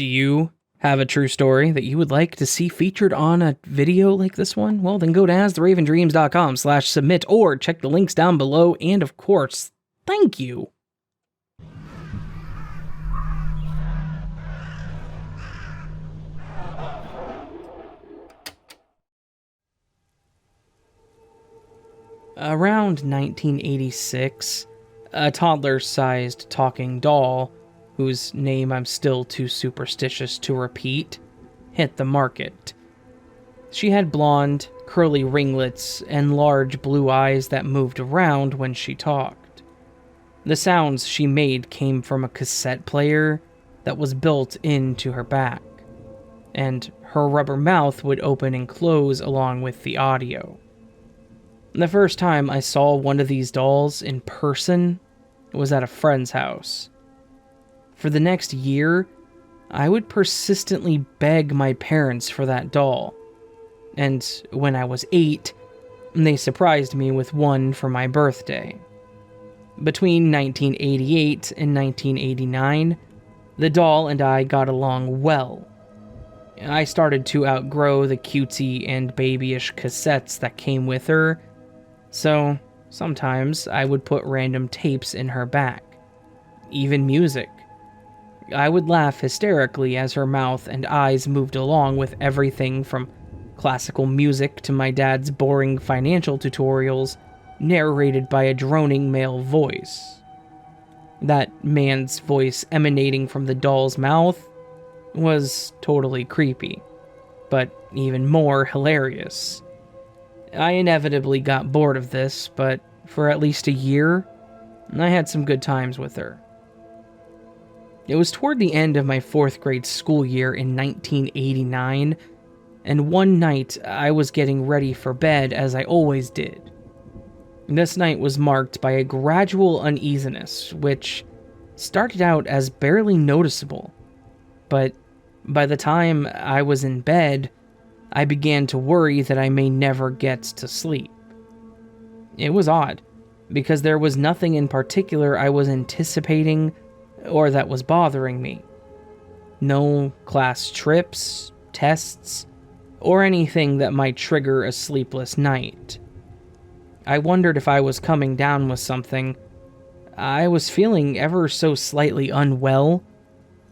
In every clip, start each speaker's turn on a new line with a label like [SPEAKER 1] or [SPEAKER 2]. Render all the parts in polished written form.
[SPEAKER 1] Do you have a true story that you would like to see featured on a video like this one? Well, then go to astheravendreams.com/submit or check the links down below. And of course, thank you. Around 1986, a toddler-sized talking doll, whose name I'm still too superstitious to repeat, hit the market. She had blonde, curly ringlets and large blue eyes that moved around when she talked. The sounds she made came from a cassette player that was built into her back, and her rubber mouth would open and close along with the audio. The first time I saw one of these dolls in person was at a friend's house. For the next year, I would persistently beg my parents for that doll, and when I was 8, they surprised me with one for my birthday. Between 1988 and 1989, the doll and I got along well. I started to outgrow the cutesy and babyish cassettes that came with her, so sometimes I would put random tapes in her back, even music. I would laugh hysterically as her mouth and eyes moved along with everything from classical music to my dad's boring financial tutorials narrated by a droning male voice. That man's voice emanating from the doll's mouth was totally creepy, but even more hilarious. I inevitably got bored of this, but for at least a year, I had some good times with her. It was toward the end of my 4th grade school year in 1989, and one night I was getting ready for bed as I always did. This night was marked by a gradual uneasiness, which started out as barely noticeable, but by the time I was in bed, I began to worry that I may never get to sleep. It was odd, because there was nothing in particular I was anticipating or that was bothering me. No class trips, tests, or anything that might trigger a sleepless night. I wondered if I was coming down with something. I was feeling ever so slightly unwell,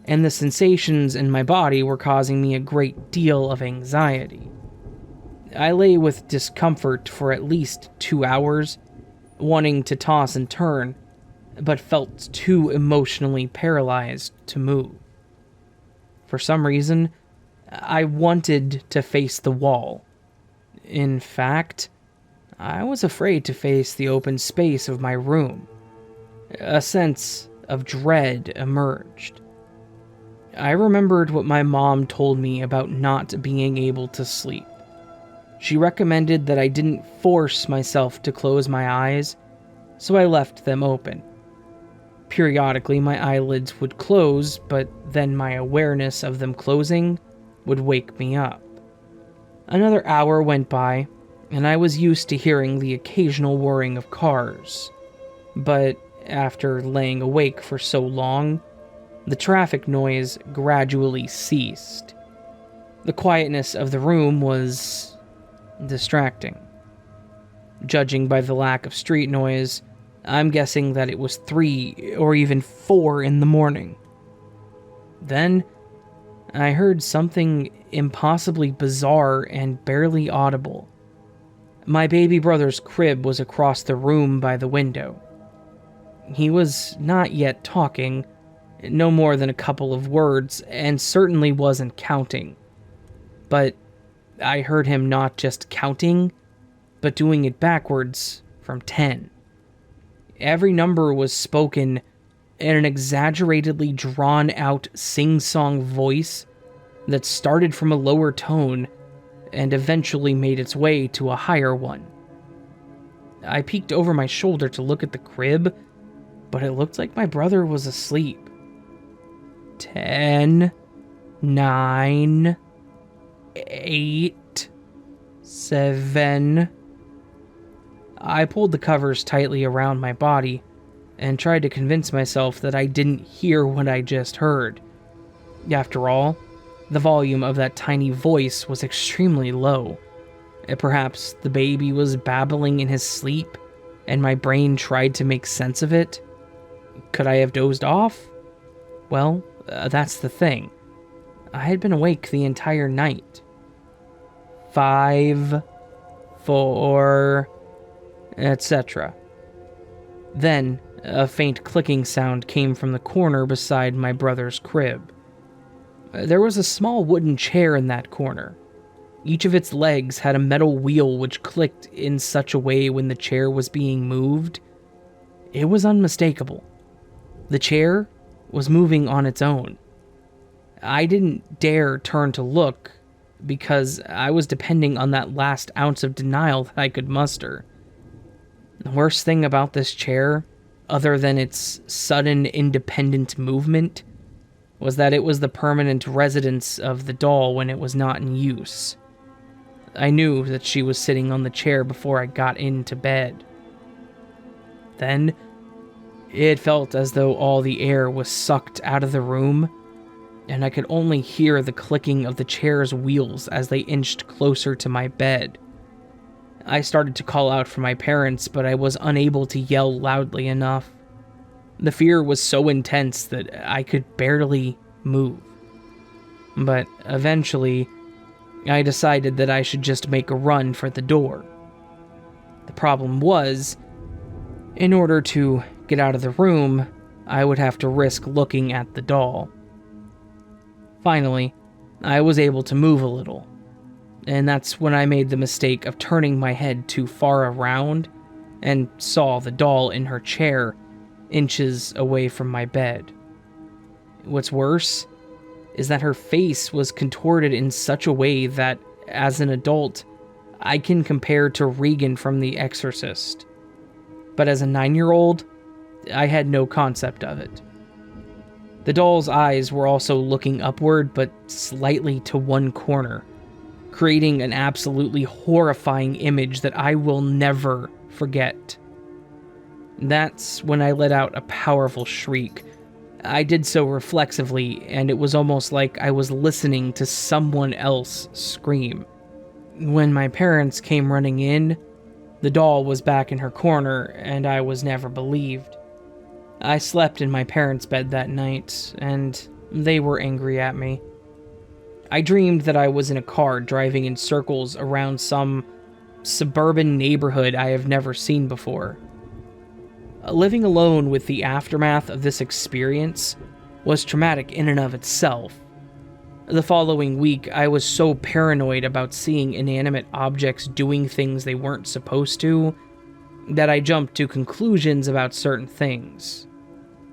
[SPEAKER 1] and the sensations in my body were causing me a great deal of anxiety. I lay with discomfort for at least 2 hours, wanting to toss and turn, but felt too emotionally paralyzed to move. For some reason, I wanted to face the wall. In fact, I was afraid to face the open space of my room. A sense of dread emerged. I remembered what my mom told me about not being able to sleep. She recommended that I didn't force myself to close my eyes, so I left them open. Periodically, my eyelids would close, but then my awareness of them closing would wake me up. Another hour went by, and I was used to hearing the occasional whirring of cars. But after laying awake for so long, the traffic noise gradually ceased. The quietness of the room was distracting. Judging by the lack of street noise, I'm guessing that it was 3 or even 4 in the morning. Then, I heard something impossibly bizarre and barely audible. My baby brother's crib was across the room by the window. He was not yet talking, no more than a couple of words, and certainly wasn't counting. But I heard him not just counting, but doing it backwards from 10. Every number was spoken in an exaggeratedly drawn-out sing-song voice that started from a lower tone and eventually made its way to a higher one. I peeked over my shoulder to look at the crib, but it looked like my brother was asleep. 10, 9, 8, 7... I pulled the covers tightly around my body and tried to convince myself that I didn't hear what I just heard. After all, the volume of that tiny voice was extremely low. Perhaps the baby was babbling in his sleep, and my brain tried to make sense of it. Could I have dozed off? Well, that's the thing. I had been awake the entire night. 5, 4, etc. Then, a faint clicking sound came from the corner beside my brother's crib. There was a small wooden chair in that corner. Each of its legs had a metal wheel which clicked in such a way when the chair was being moved. It was unmistakable. The chair was moving on its own. I didn't dare turn to look because I was depending on that last ounce of denial that I could muster. The worst thing about this chair, other than its sudden independent movement, was that it was the permanent residence of the doll when it was not in use. I knew that she was sitting on the chair before I got into bed. Then, it felt as though all the air was sucked out of the room, and I could only hear the clicking of the chair's wheels as they inched closer to my bed. I started to call out for my parents, but I was unable to yell loudly enough. The fear was so intense that I could barely move. But eventually, I decided that I should just make a run for the door. The problem was, in order to get out of the room, I would have to risk looking at the doll. Finally, I was able to move a little, and that's when I made the mistake of turning my head too far around and saw the doll in her chair, inches away from my bed. What's worse is that her face was contorted in such a way that, as an adult, I can compare to Regan from The Exorcist. But as a 9-year-old, I had no concept of it. The doll's eyes were also looking upward, but slightly to one corner, creating an absolutely horrifying image that I will never forget. That's when I let out a powerful shriek. I did so reflexively, and it was almost like I was listening to someone else scream. When my parents came running in, the doll was back in her corner, and I was never believed. I slept in my parents' bed that night, and they were angry at me. I dreamed that I was in a car driving in circles around some suburban neighborhood I have never seen before. Living alone with the aftermath of this experience was traumatic in and of itself. The following week, I was so paranoid about seeing inanimate objects doing things they weren't supposed to, that I jumped to conclusions about certain things.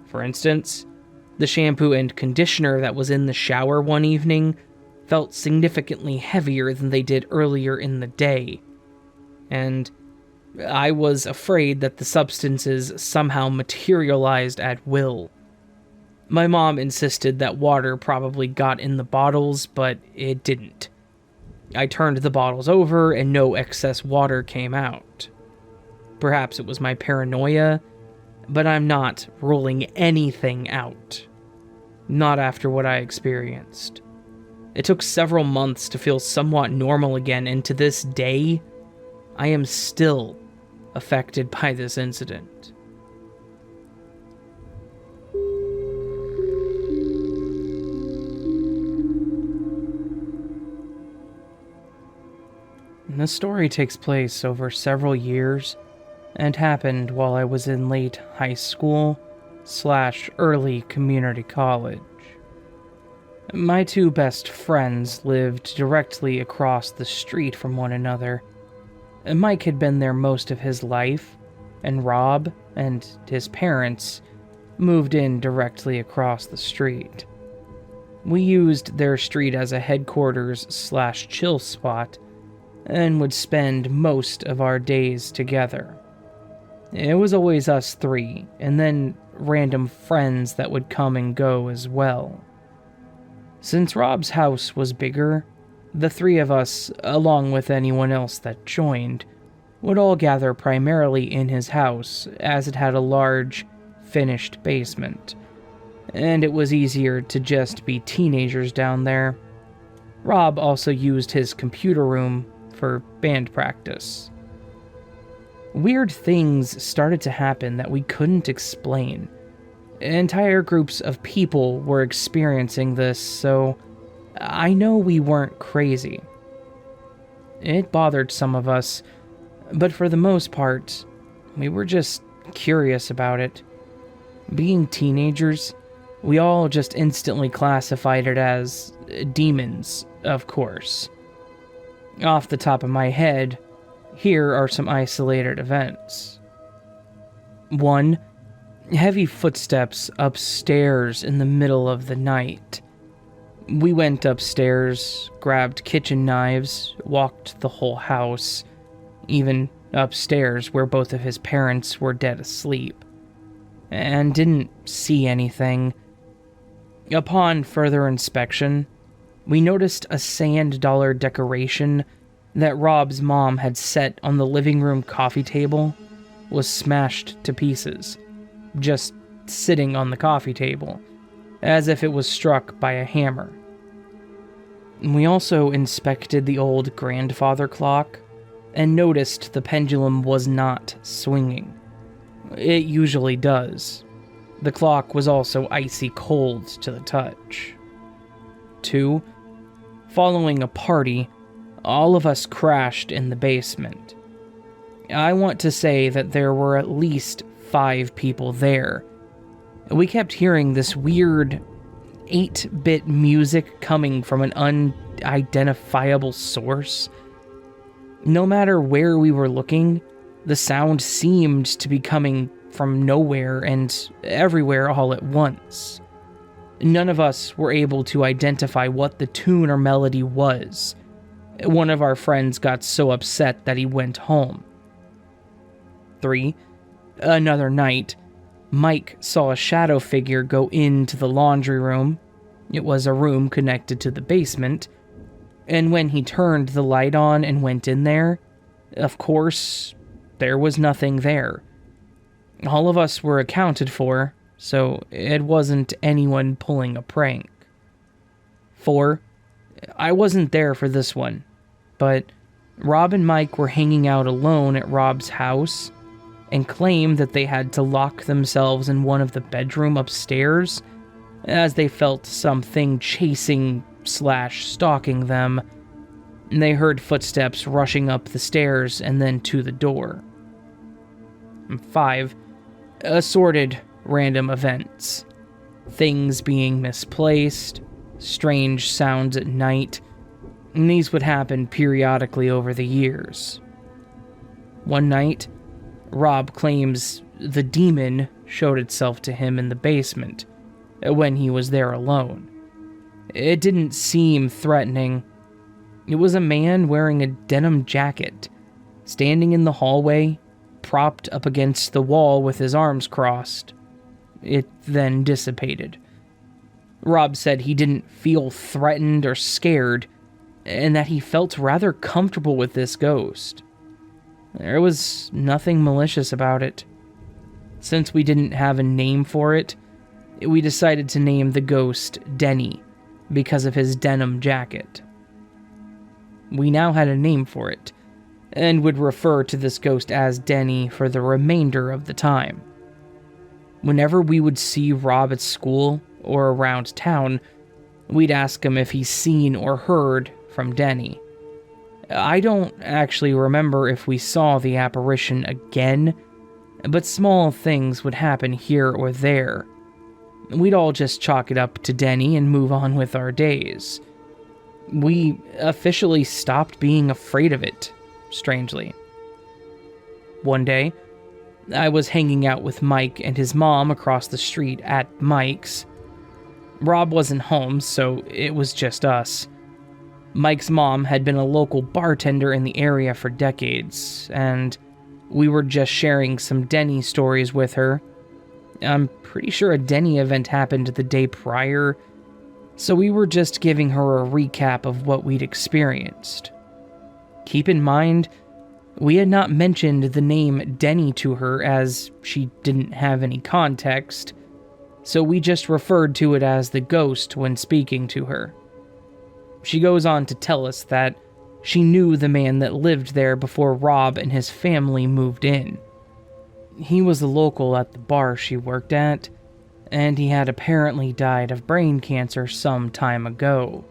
[SPEAKER 1] For instance, the shampoo and conditioner that was in the shower one evening felt significantly heavier than they did earlier in the day, and I was afraid that the substances somehow materialized at will. My mom insisted that water probably got in the bottles, but it didn't. I turned the bottles over and no excess water came out. Perhaps it was my paranoia, but I'm not ruling anything out. Not after what I experienced. It took several months to feel somewhat normal again, and to this day, I am still affected by this incident. The story takes place over several years and happened while I was in late high school / early community college. My two best friends lived directly across the street from one another. Mike had been there most of his life, and Rob and his parents moved in directly across the street. We used their street as a headquarters / chill spot, and would spend most of our days together. It was always us three, and then random friends that would come and go as well. Since Rob's house was bigger, the three of us, along with anyone else that joined, would all gather primarily in his house, as it had a large, finished basement. and it was easier to just be teenagers down there. Rob also used his computer room for band practice. Weird things started to happen that we couldn't explain. Entire groups of people were experiencing this, so I know we weren't crazy. It bothered some of us, but for the most part, we were just curious about it. Being teenagers, we all just instantly classified it as demons, of course. Off the top of my head, here are some isolated events. 1. Heavy footsteps upstairs in the middle of the night. We went upstairs, grabbed kitchen knives, walked the whole house, even upstairs where both of his parents were dead asleep, and didn't see anything. Upon further inspection, we noticed a sand dollar decoration that Rob's mom had set on the living room coffee table was smashed to pieces, just sitting on the coffee table, as if it was struck by a hammer. We also inspected the old grandfather clock and noticed the pendulum was not swinging. It usually does. The clock was also icy cold to the touch. 2. Following a party, all of us crashed in the basement. I want to say that there were at least 5 people there. We kept hearing this weird 8-bit music coming from an unidentifiable source. No matter where we were looking, the sound seemed to be coming from nowhere and everywhere all at once. None of us were able to identify what the tune or melody was. One of our friends got so upset that he went home. 3. Another night, Mike saw a shadow figure go into the laundry room. It was a room connected to the basement, and when he turned the light on and went in there, of course, there was nothing there. All of us were accounted for, so it wasn't anyone pulling a prank. 4. I wasn't there for this one, but Rob and Mike were hanging out alone at Rob's house and claimed that they had to lock themselves in one of the bedroom upstairs as they felt something chasing/stalking them. They heard footsteps rushing up the stairs and then to the door. 5. Assorted random events. Things being misplaced, strange sounds at night, and these would happen periodically over the years. One night, Rob claims the demon showed itself to him in the basement when he was there alone. It didn't seem threatening. It was a man wearing a denim jacket, standing in the hallway, propped up against the wall with his arms crossed. It then dissipated. Rob said he didn't feel threatened or scared, and that he felt rather comfortable with this ghost. There was nothing malicious about it. Since we didn't have a name for it, we decided to name the ghost Denny because of his denim jacket. We now had a name for it, and would refer to this ghost as Denny for the remainder of the time. Whenever we would see Rob at school or around town, we'd ask him if he's seen or heard from Denny. I don't actually remember if we saw the apparition again, but small things would happen here or there. We'd all just chalk it up to Denny and move on with our days. We officially stopped being afraid of it, strangely. One day, I was hanging out with Mike and his mom across the street at Mike's. Rob wasn't home, so it was just us. Mike's mom had been a local bartender in the area for decades, and we were just sharing some Denny stories with her. I'm pretty sure a Denny event happened the day prior, so we were just giving her a recap of what we'd experienced. Keep in mind, we had not mentioned the name Denny to her as she didn't have any context, so we just referred to it as the ghost when speaking to her. She goes on to tell us that she knew the man that lived there before Rob and his family moved in. He was a local at the bar she worked at, and he had apparently died of brain cancer some time ago.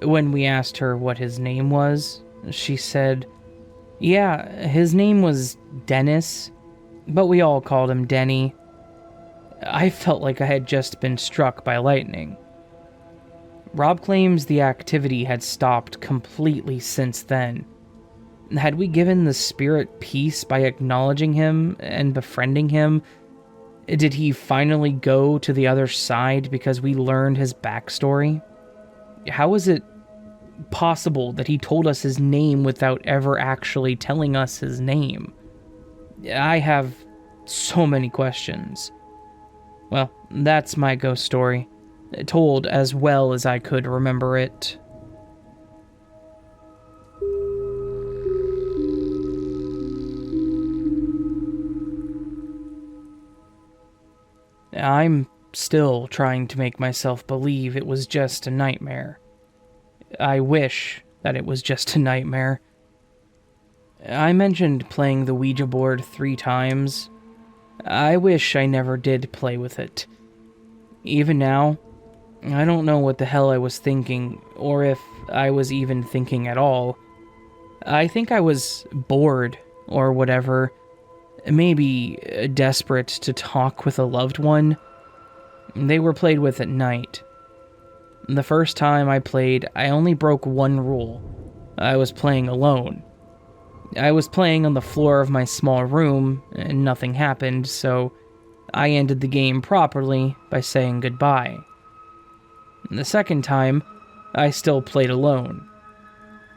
[SPEAKER 1] When we asked her what his name was, she said, yeah, his name was Dennis, but we all called him Denny. I felt like I had just been struck by lightning. Rob claims the activity had stopped completely since then. Had we given the spirit peace by acknowledging him and befriending him? Did he finally go to the other side because we learned his backstory? How is it possible that he told us his name without ever actually telling us his name? I have so many questions. Well, that's my ghost story, told as well as I could remember it. I'm still trying to make myself believe it was just a nightmare. I wish that it was just a nightmare. I mentioned playing the Ouija board 3 times. I wish I never did play with it. Even now, I don't know what the hell I was thinking, or if I was even thinking at all. I think I was bored, or whatever. Maybe desperate to talk with a loved one. They were played with at night. The first time I played, I only broke one rule. I was playing alone. I was playing on the floor of my small room, and nothing happened, so I ended the game properly by saying goodbye. The second time, I still played alone.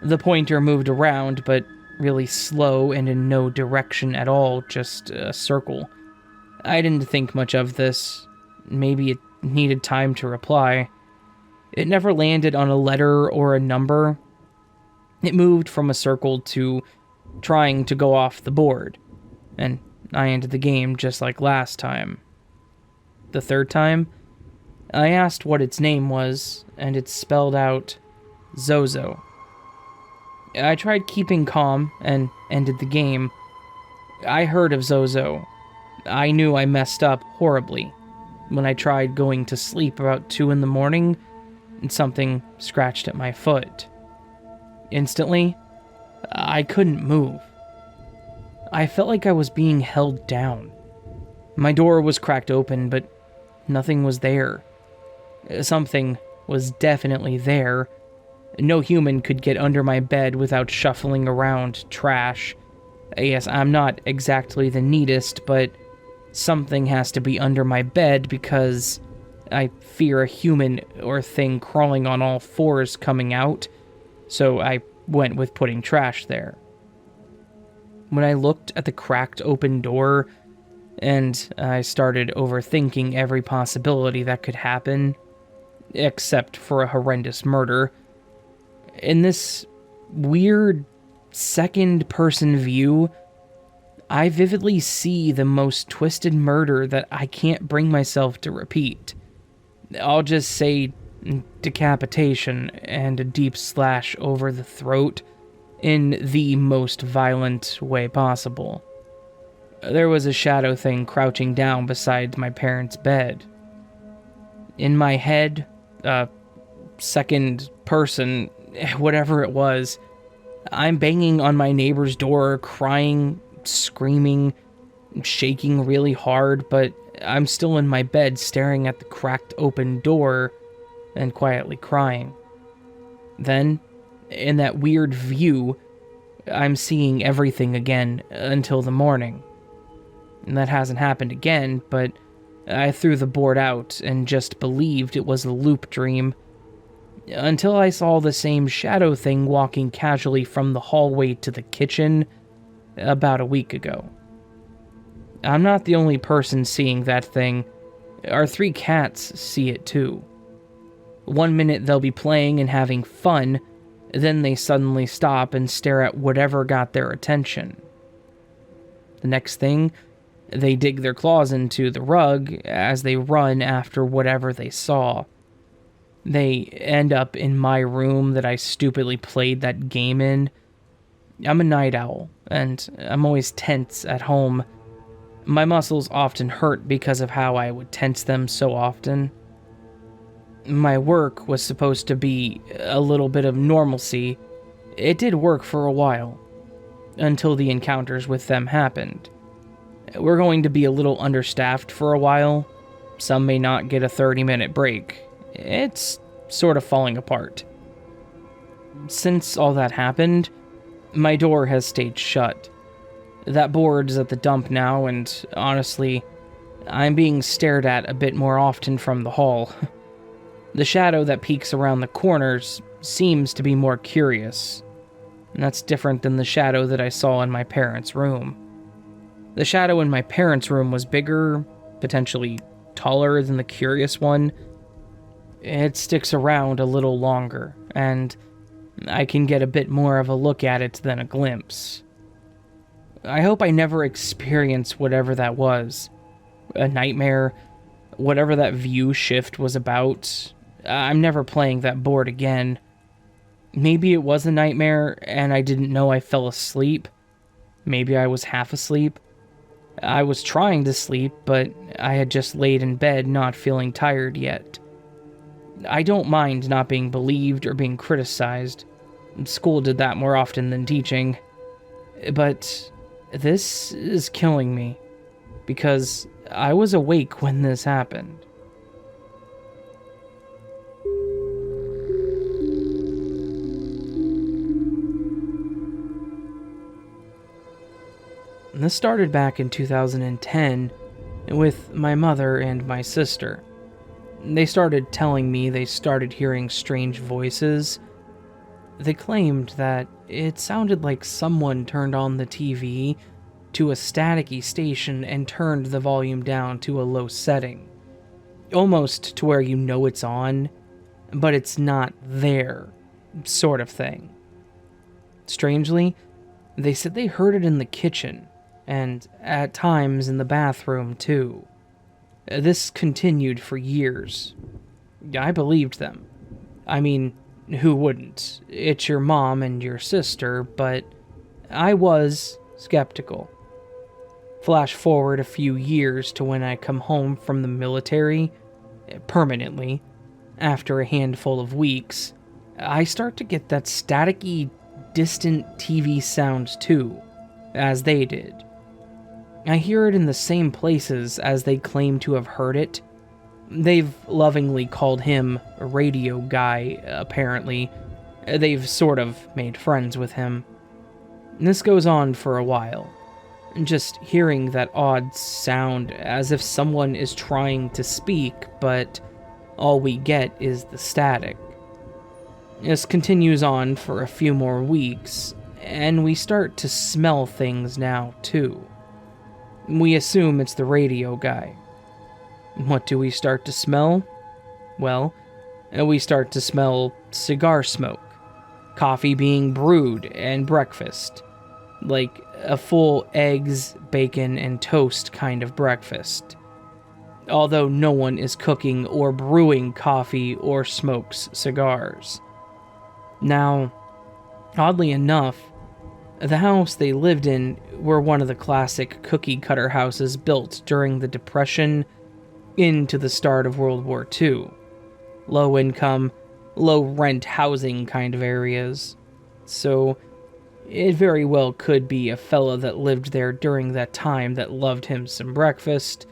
[SPEAKER 1] The pointer moved around, but really slow and in no direction at all, just a circle. I didn't think much of this. Maybe it needed time to reply. It never landed on a letter or a number. It moved from a circle to trying to go off the board, and I ended the game just like last time. The third time, I asked what its name was, and it spelled out Zozo. I tried keeping calm and ended the game. I heard of Zozo. I knew I messed up horribly when I tried going to sleep about 2 in the morning and something scratched at my foot. Instantly, I couldn't move. I felt like I was being held down. My door was cracked open, but nothing was there. Something was definitely there. No human could get under my bed without shuffling around trash. Yes, I'm not exactly the neatest, but something has to be under my bed because I fear a human or thing crawling on all 4s coming out, so I went with putting trash there. When I looked at the cracked open door, and I started overthinking every possibility that could happen, except for a horrendous murder, in this weird second-person view, I vividly see the most twisted murder that I can't bring myself to repeat. I'll just say decapitation and a deep slash over the throat in the most violent way possible. There was a shadow thing crouching down beside my parents' bed. In my head, second person, whatever it was, I'm banging on my neighbor's door, crying, screaming, shaking really hard, but I'm still in my bed staring at the cracked open door and quietly crying. Then, in that weird view, I'm seeing everything again until the morning. And that hasn't happened again, but I threw the board out and just believed it was a loop dream, until I saw the same shadow thing walking casually from the hallway to the kitchen about a week ago. I'm not the only person seeing that thing. Our 3 cats see it too. One minute they'll be playing and having fun, then they suddenly stop and stare at whatever got their attention. The next thing, They dig their claws into the rug as they run after whatever they saw. They end up in my room that I stupidly played that game in. I'm a night owl, and I'm always tense at home. My muscles often hurt because of how I would tense them so often. My work was supposed to be a little bit of normalcy. It did work for a while, until the encounters with them happened. We're going to be a little understaffed for a while. Some may not get a 30-minute break. It's sort of falling apart. Since all that happened, my door has stayed shut. That board is at the dump now, and honestly, I'm being stared at a bit more often from the hall. The shadow that peeks around the corners seems to be more curious, and that's different than the shadow that I saw in my parents' room. The shadow in my parents' room was bigger, potentially taller than the curious one. It sticks around a little longer, and I can get a bit more of a look at it than a glimpse. I hope I never experience whatever that was. A nightmare, whatever that view shift was about. I'm never playing that board again. Maybe it was a nightmare and I didn't know I fell asleep. Maybe I was half asleep. I was trying to sleep, but I had just laid in bed not feeling tired yet. I don't mind not being believed or being criticized. School did that more often than teaching. But this is killing me, because I was awake when this happened. This started back in 2010 with my mother and my sister. They started telling me they started hearing strange voices. They claimed that it sounded like someone turned on the TV to a staticky station and turned the volume down to a low setting. Almost to where you know it's on, but it's not there, sort of thing. Strangely, they said they heard it in the kitchen, and at times in the bathroom too. This continued for years. I believed them. I mean, who wouldn't? It's your mom and your sister, but I was skeptical. Flash forward a few years to when I come home from the military, permanently, after a handful of weeks, I start to get that staticky, distant TV sound too, as they did. I hear it in the same places as they claim to have heard it. They've lovingly called him a radio guy, apparently. They've sort of made friends with him. This goes on for a while. Just hearing that odd sound as if someone is trying to speak, but all we get is the static. This continues on for a few more weeks, and we start to smell things now, too. We assume it's the radio guy. What do we start to smell? Well, we start to smell cigar smoke, coffee being brewed, and breakfast. Like a full eggs, bacon, and toast kind of breakfast. Although no one is cooking or brewing coffee or smokes cigars. Now, oddly enough, the house they lived in were one of the classic cookie-cutter houses built during the Depression into the start of World War II. Low-income, low-rent housing kind of areas. So, it very well could be a fella that lived there during that time that loved him some breakfast,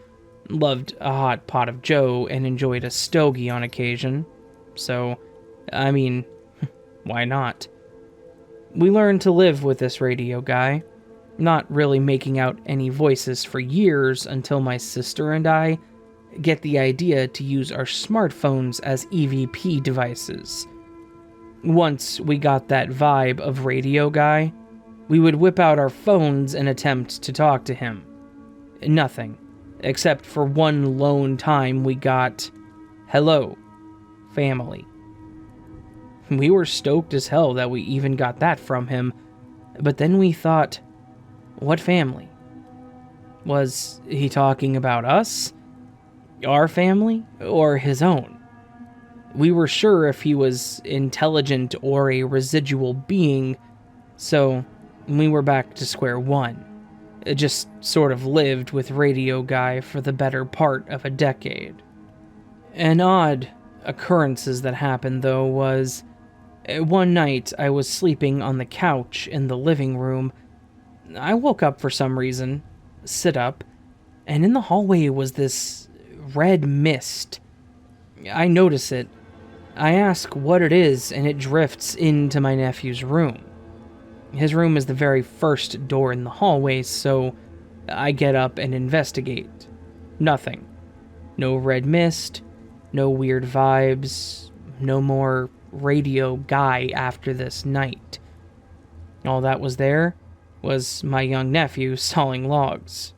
[SPEAKER 1] loved a hot pot of joe, and enjoyed a stogie on occasion. So, I mean, why not? We learned to live with this radio guy, not really making out any voices for years until my sister and I get the idea to use our smartphones as EVP devices. Once we got that vibe of radio guy, we would whip out our phones and attempt to talk to him. Nothing, except for one lone time we got, "Hello, family." We were stoked as hell that we even got that from him, but then we thought, what family? Was he talking about us, our family, or his own? We were sure if he was intelligent or a residual being, so we were back to square one. It just sort of lived with Radio Guy for the better part of a decade. An odd occurrences that happened, though, was one night I was sleeping on the couch in the living room. I woke up for some reason, sit up, and in the hallway was this red mist. I notice it. I ask what it is, and it drifts into my nephew's room. His room is the very first door in the hallway, so I get up and investigate. Nothing. No red mist, no weird vibes, no more Radio Guy after this night. All that was there was my young nephew sawing logs.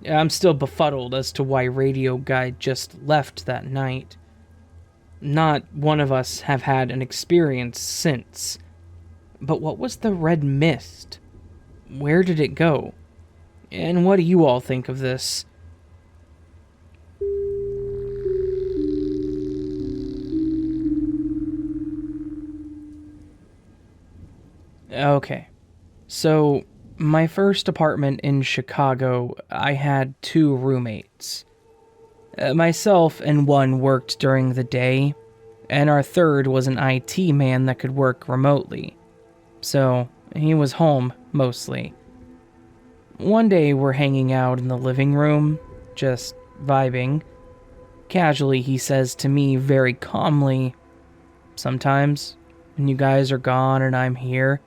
[SPEAKER 1] I'm still befuddled as to why Radio Guy just left that night. Not one of us have had an experience since. But what was the red mist? Where did it go? And what do you all think of this? Okay, so my first apartment in Chicago, I had 2 roommates. Myself and one worked during the day, and our third was an IT man that could work remotely. So he was home, mostly. One day we're hanging out in the living room, just vibing. Casually he says to me very calmly, "Sometimes, when you guys are gone and I'm here,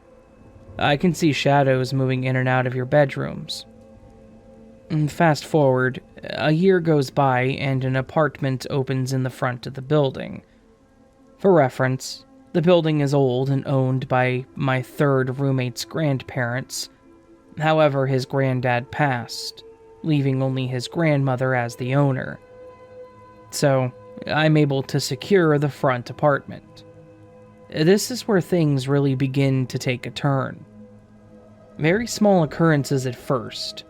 [SPEAKER 1] I can see shadows moving in and out of your bedrooms." And fast forward, a year goes by and an apartment opens in the front of the building. For reference, the building is old and owned by my third roommate's grandparents. However, his granddad passed, leaving only his grandmother as the owner. So, I'm able to secure the front apartment. This is where things really begin to take a turn. Very small occurrences at first.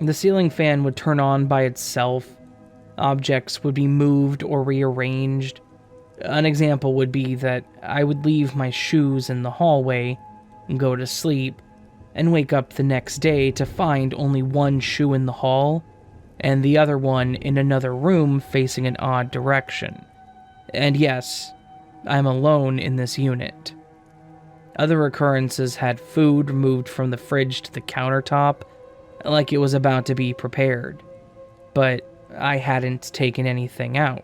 [SPEAKER 1] The ceiling fan would turn on by itself. Objects would be moved or rearranged. An example would be that I would leave my shoes in the hallway, go to sleep, and wake up the next day to find only one shoe in the hall, and the other one in another room facing an odd direction. And yes, I'm alone in this unit. Other occurrences had food removed from the fridge to the countertop, like it was about to be prepared, but I hadn't taken anything out.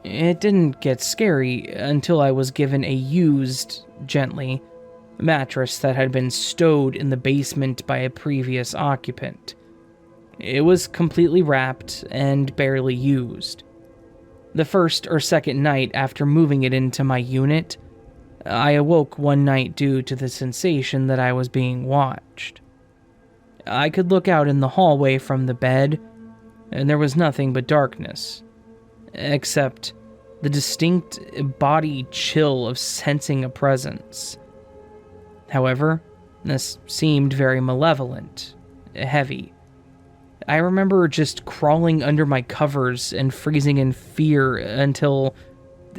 [SPEAKER 1] It didn't get scary until I was given a used, gently, mattress that had been stowed in the basement by a previous occupant. It was completely wrapped and barely used. The first or second night after moving it into my unit, I awoke one night due to the sensation that I was being watched. I could look out in the hallway from the bed, and there was nothing but darkness, except the distinct body chill of sensing a presence. However, this seemed very malevolent, heavy. I remember just crawling under my covers and freezing in fear until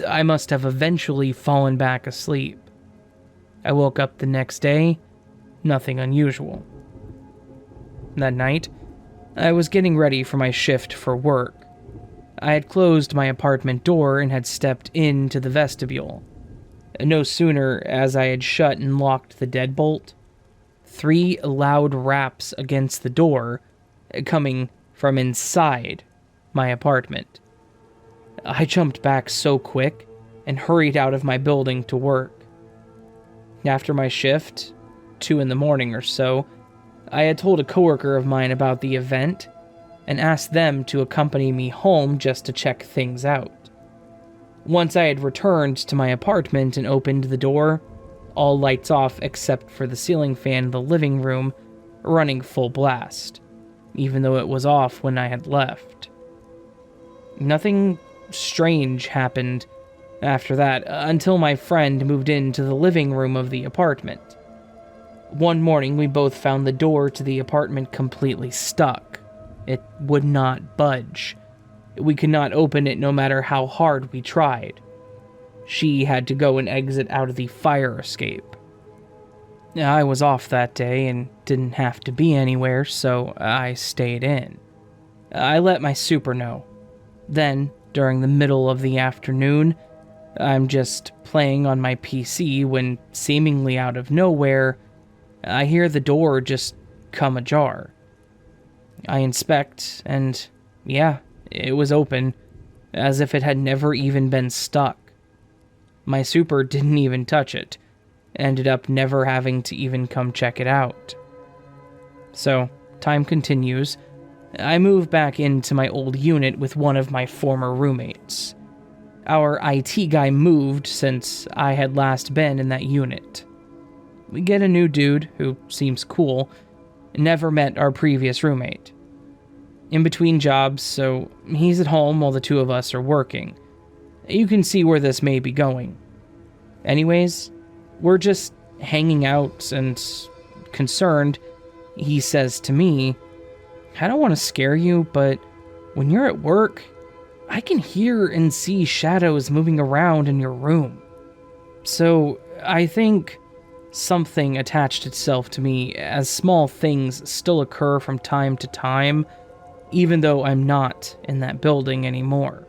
[SPEAKER 1] I must have eventually fallen back asleep. I woke up the next day, nothing unusual. That night, I was getting ready for my shift for work. I had closed my apartment door and had stepped into the vestibule. No sooner as I had shut and locked the deadbolt, 3 loud raps against the door, coming from inside my apartment. I jumped back so quick and hurried out of my building to work. After my shift, 2 in the morning or so, I had told a coworker of mine about the event and asked them to accompany me home just to check things out. Once I had returned to my apartment and opened the door, all lights off except for the ceiling fan in the living room running full blast, even though it was off when I had left. Nothing strange happened after that until my friend moved into the living room of the apartment. One morning, we both found the door to the apartment completely stuck. It would not budge. We could not open it no matter how hard we tried. She had to go and exit out of the fire escape. I was off that day and didn't have to be anywhere, so I stayed in. I let my super know. Then, during the middle of the afternoon, I'm just playing on my PC when, seemingly out of nowhere, I hear the door just come ajar. I inspect, and yeah, it was open, as if it had never even been stuck. My super didn't even touch it, ended up never having to even come check it out. So, time continues. I move back into my old unit with one of my former roommates. Our IT guy moved since I had last been in that unit. We get a new dude who seems cool, never met our previous roommate. In between jobs, so he's at home while the two of us are working. You can see where this may be going. Anyways, we're just hanging out and concerned. He says to me, "I don't want to scare you, but when you're at work, I can hear and see shadows moving around in your room." So I think something attached itself to me, as small things still occur from time to time, even though I'm not in that building anymore.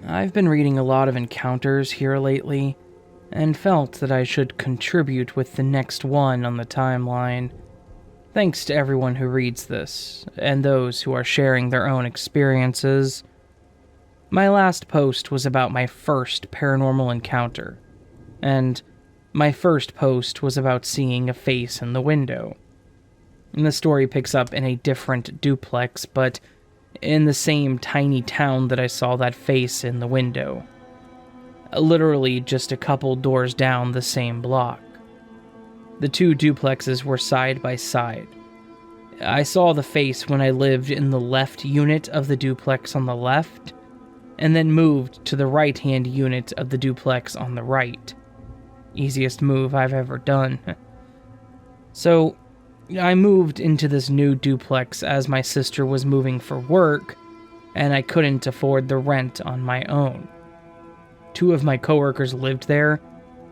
[SPEAKER 1] I've been reading a lot of encounters here lately, and felt that I should contribute with the next one on the timeline. Thanks to everyone who reads this, and those who are sharing their own experiences. My last post was about my first paranormal encounter, and my first post was about seeing a face in the window. And the story picks up in a different duplex, but in the same tiny town that I saw that face in the window. Literally just a couple doors down the same block. The two duplexes were side by side. I saw the face when I lived in the left unit of the duplex on the left, and then moved to the right-hand unit of the duplex on the right. Easiest move I've ever done. So, I moved into this new duplex as my sister was moving for work, and I couldn't afford the rent on my own. Two of my coworkers lived there,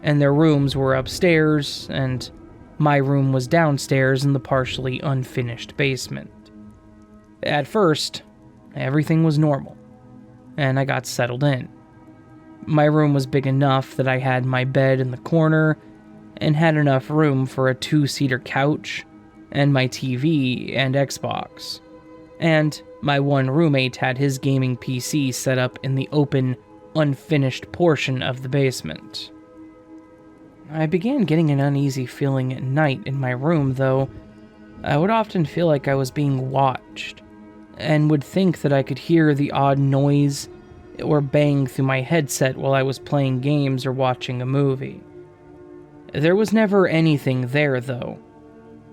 [SPEAKER 1] and their rooms were upstairs, and my room was downstairs in the partially unfinished basement. At first, everything was normal, and I got settled in. My room was big enough that I had my bed in the corner, and had enough room for a 2-seater couch, and my TV and Xbox. And my one roommate had his gaming PC set up in the open, unfinished portion of the basement. I began getting an uneasy feeling at night in my room, though. I would often feel like I was being watched, and would think that I could hear the odd noise or bang through my headset while I was playing games or watching a movie. There was never anything there, though,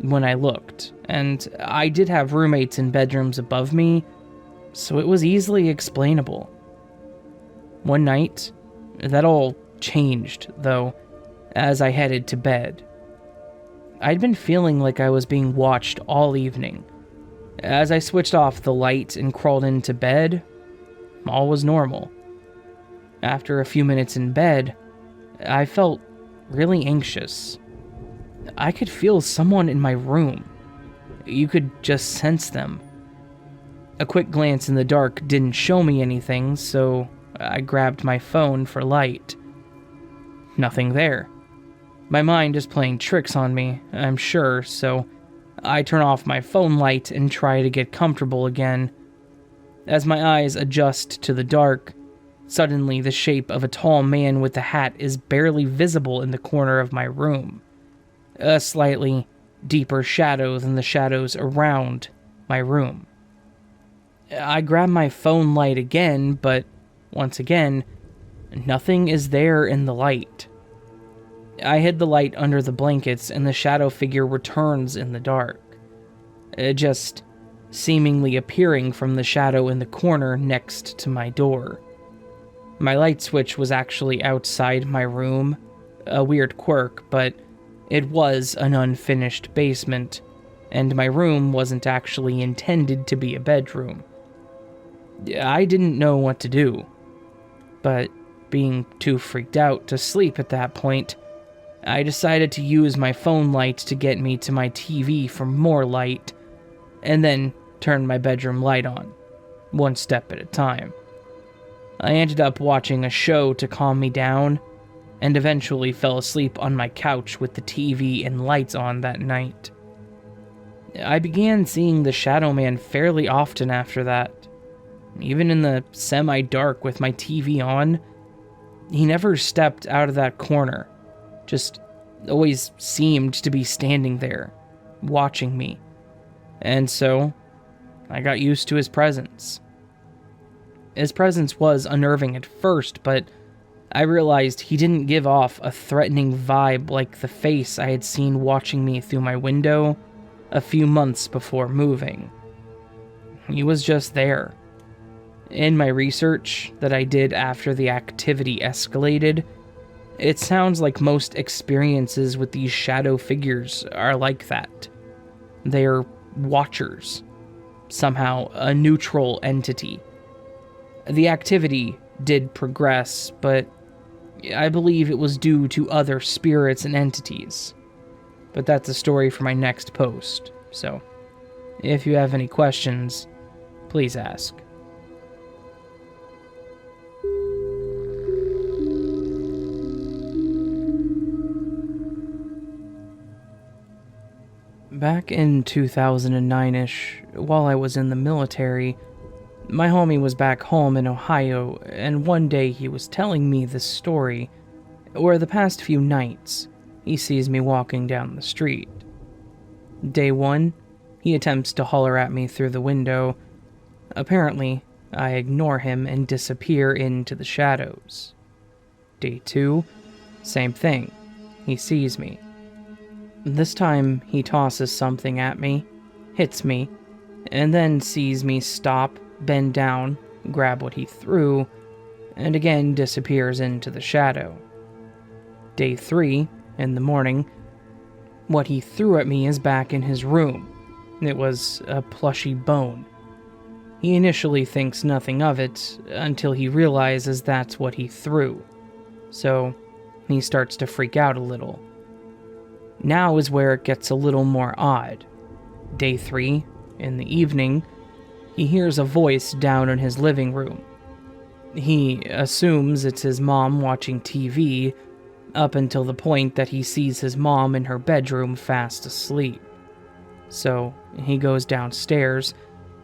[SPEAKER 1] when I looked, and I did have roommates in bedrooms above me, so it was easily explainable. One night, that all changed, though, as I headed to bed. I'd been feeling like I was being watched all evening. As I switched off the light and crawled into bed, all was normal. After a few minutes in bed, I felt really anxious. I could feel someone in my room. You could just sense them. A quick glance in the dark didn't show me anything, so I grabbed my phone for light. Nothing there. My mind is playing tricks on me, I'm sure, so I turn off my phone light and try to get comfortable again. As my eyes adjust to the dark, suddenly the shape of a tall man with a hat is barely visible in the corner of my room. A slightly deeper shadow than the shadows around my room. I grab my phone light again, but once again, nothing is there in the light. I hid the light under the blankets, and the shadow figure returns in the dark. Just seemingly appearing from the shadow in the corner next to my door. My light switch was actually outside my room, a weird quirk, but it was an unfinished basement, and my room wasn't actually intended to be a bedroom. I didn't know what to do, but being too freaked out to sleep at that point, I decided to use my phone light to get me to my TV for more light, and then turn my bedroom light on, one step at a time. I ended up watching a show to calm me down, and eventually fell asleep on my couch with the TV and lights on that night. I began seeing the Shadow Man fairly often after that. Even in the semi-dark with my TV on, he never stepped out of that corner, just always seemed to be standing there, watching me. And so, I got used to his presence. His presence was unnerving at first, but I realized he didn't give off a threatening vibe like the face I had seen watching me through my window a few months before moving. He was just there. In my research that I did after the activity escalated, it sounds like most experiences with these shadow figures are like that. They're watchers, somehow a neutral entity. The activity did progress, but I believe it was due to other spirits and entities. But that's a story for my next post, so if you have any questions, please ask. Back in 2009-ish, while I was in the military, my homie was back home in Ohio, and one day he was telling me this story, where the past few nights, he sees me walking down the street. Day 1, he attempts to holler at me through the window. Apparently, I ignore him and disappear into the shadows. Day 2, same thing, he sees me. This time, he tosses something at me, hits me, and then sees me stop, bend down, grab what he threw, and again disappears into the shadow. Day 3, in the morning, what he threw at me is back in his room. It was a plushy bone. He initially thinks nothing of it, until he realizes that's what he threw. So, he starts to freak out a little. Now is where it gets a little more odd. Day 3, in the evening, he hears a voice down in his living room. He assumes it's his mom watching TV, up until the point that he sees his mom in her bedroom fast asleep. So he goes downstairs,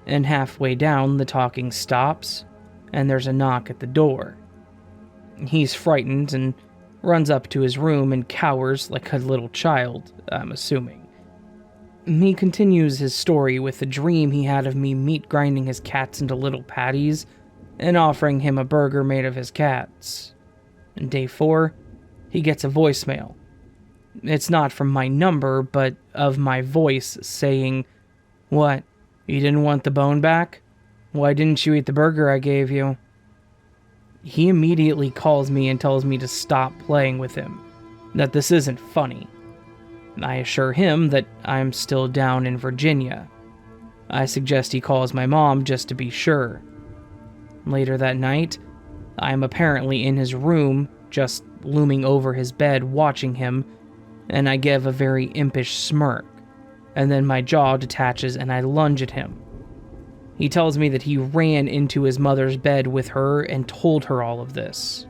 [SPEAKER 1] and halfway down the talking stops, and there's a knock at the door. He's frightened and runs up to his room and cowers like a little child, I'm assuming. He continues his story with a dream he had of me meat grinding his cats into little patties and offering him a burger made of his cats. Day 4, he gets a voicemail. It's not from my number, but of my voice saying, "What, you didn't want the bone back? Why didn't you eat the burger I gave you?" He immediately calls me and tells me to stop playing with him, that this isn't funny. I assure him that I'm still down in Virginia. I suggest he calls my mom just to be sure. Later that night, I am apparently in his room, just looming over his bed watching him, and I give a very impish smirk, and then my jaw detaches and I lunge at him. He tells me that he ran into his mother's bed with her and told her all of this.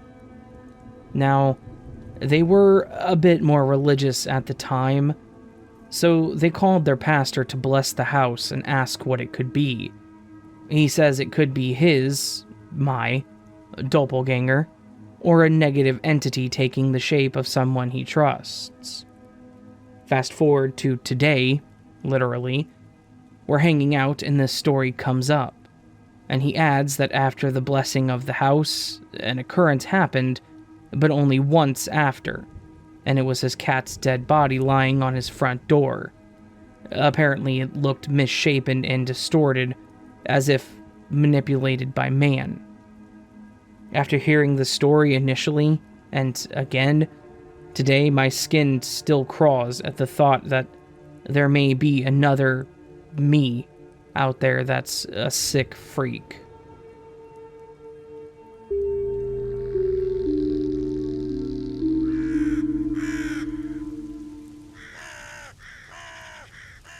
[SPEAKER 1] Now, they were a bit more religious at the time, so they called their pastor to bless the house and ask what it could be. He says it could be my doppelganger, or a negative entity taking the shape of someone he trusts. Fast forward to today, literally, we're hanging out and this story comes up, and he adds that after the blessing of the house, an occurrence happened, but only once after, and it was his cat's dead body lying on his front door. Apparently, it looked misshapen and distorted, as if manipulated by man. After hearing the story initially, and again, today my skin still crawls at the thought that there may be another me out there that's a sick freak.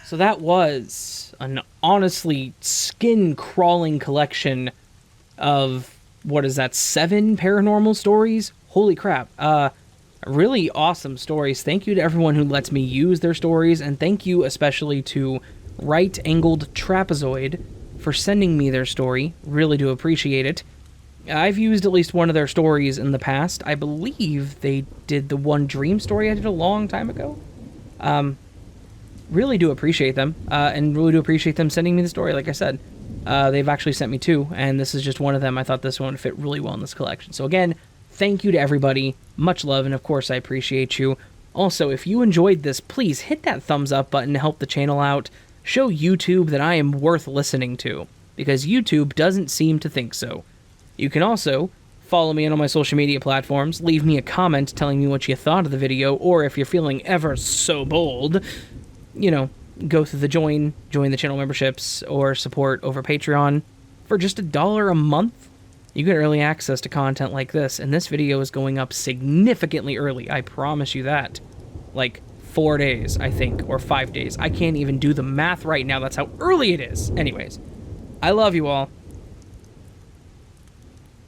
[SPEAKER 1] So that was an honestly skin-crawling collection of, what is that, 7 paranormal stories? Holy crap. Really awesome stories. Thank you to everyone who lets me use their stories, and thank you especially to Right-Angled Trapezoid for sending me their story. Really do appreciate it. I've used at least one of their stories in the past. I believe they did the one dream story I did a long time ago. Really do appreciate them, and really do appreciate them sending me the story, like I said. They've actually sent me 2, and this is just one of them. I thought this one would fit really well in this collection. So again, thank you to everybody. Much love, and of course I appreciate you. Also, if you enjoyed this, please hit that thumbs up button to help the channel out. Show YouTube that I am worth listening to, because YouTube doesn't seem to think so. You can also follow me on all my social media platforms, leave me a comment telling me what you thought of the video, or if you're feeling ever so bold, you know, go through the join the channel memberships, or support over Patreon. For just $1 a month, you get early access to content like this, and this video is going up significantly early, I promise you that. Like 4 days, I think, or 5 days. I can't even do the math right now, that's how early it is. Anyways, I love you all.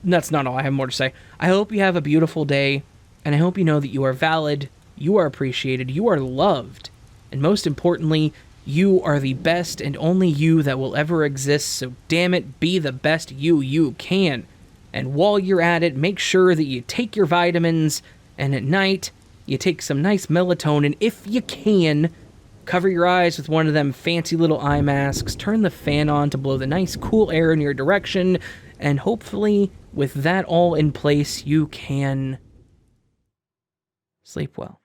[SPEAKER 1] That's not all, I have more to say. I hope you have a beautiful day, and I hope you know that you are valid, you are appreciated, you are loved, and most importantly, you are the best and only you that will ever exist, so damn it, be the best you can. And while you're at it, make sure that you take your vitamins, and at night, you take some nice melatonin. If you can, cover your eyes with one of them fancy little eye masks, turn the fan on to blow the nice cool air in your direction, and hopefully, with that all in place, you can sleep well.